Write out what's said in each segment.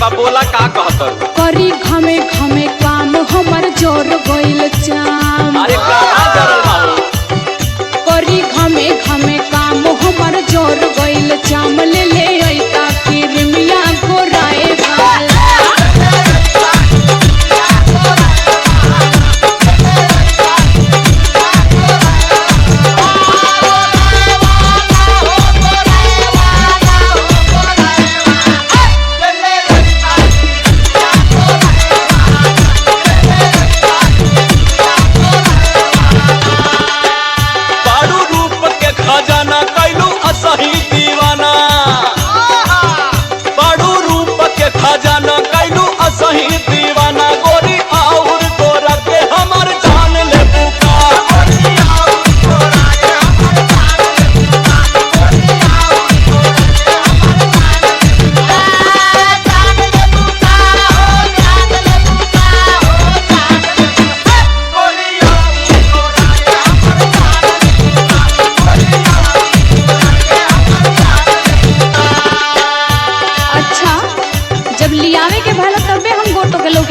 बा बोला का कहत करी घमे घमे काम हमर जोर गइल चाम। अरे कहां जरल बाबू करी घमे घमे काम हमर जोर गइल चाम। ले ले अइता किरमिया घोराए वाला।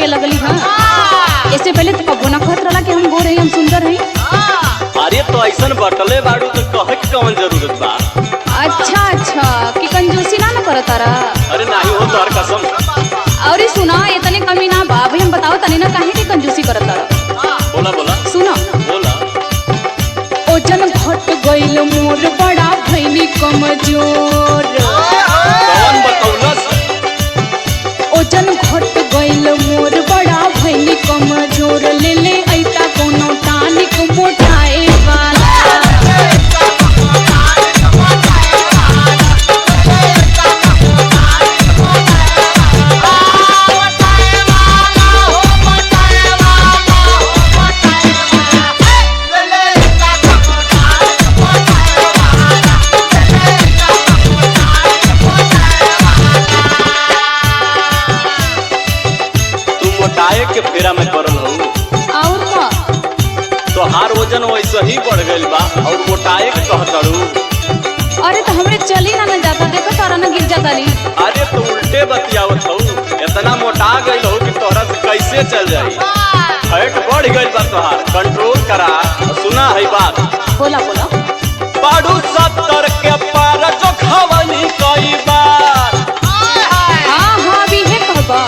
लगली हाँ। इससे पहले तो कबो ना कहत रहला कि हम गोर हैं हम सुंदर हैं। अरे तो ऐसन बटले बाड़ू तो कहे के कौन जरूरत बा। अच्छा कि कंजूसी ना करत तारा। अरे नहीं हो तोहर कसम। और सुना इतने कमी ना बा भाई हम बताओ तनी ना काहे की कंजूसी करत तारा। बोला सुना बोला। ओजन घट गइल मोर बड़ा भइनी कमजोर। कौन बतौलस? ओजन घट गइल मोर बड़ा भइनी कमजोर। ले ले अइता कोनो टानिक मोटाए वाला। के फेरा में पड़ल हो और का तोहार वजन वैसे ही बढ़ गइल बा और मोटाए के कहतड़ू। अरे तो हमरे चली ना जाता देखो तारा ना गिर जाता ली। अरे तो उल्टे बतियावत हो इतना मोटा गइल हो कि तोहरा से कैसे चल जाई। फैट बढ़ गइल बा तोहार कंट्रोल करा। सुना है बात बोला बाड़ू 70 के पार जो खवनी कई बार। हाँ भी है कहबा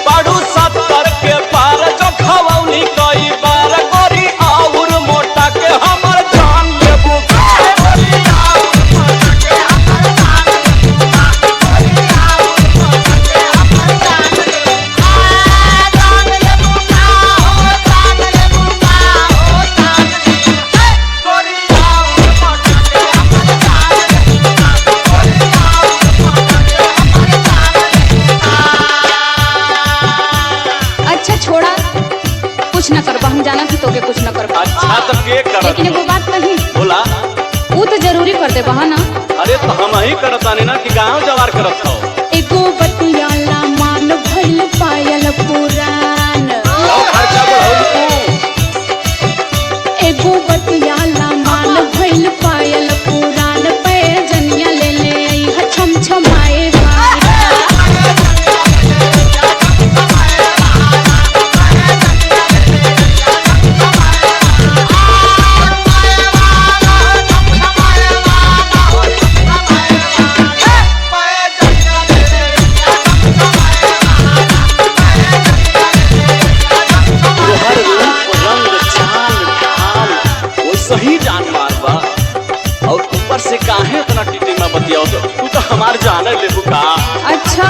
बाड़ू 70 के पार जो खवनी कई बार। गोरी और मोटा के हमर जान लेबू। छोड़ा कुछ न करबा हम जाना कि तोके कुछ न करबा। अच्छा तो के करत? लेकिन एगो बात कही बोला। वो तो जरूरी कर दे बहा ना। अरे तो हम ही करतानी ना कि गांव जवार करत हो। एगो बतियाला मान भइल पायल पुरान। खर्चा बढ़ाऊ एगो बतियाला मान भइल पायल पुरान। पे जनिया ले ले आई छम छमाए सही जान मार बा। और ऊपर से काहे इतना टीटी में बतियाओ तू तो हमार जाने ले बुका। अच्छा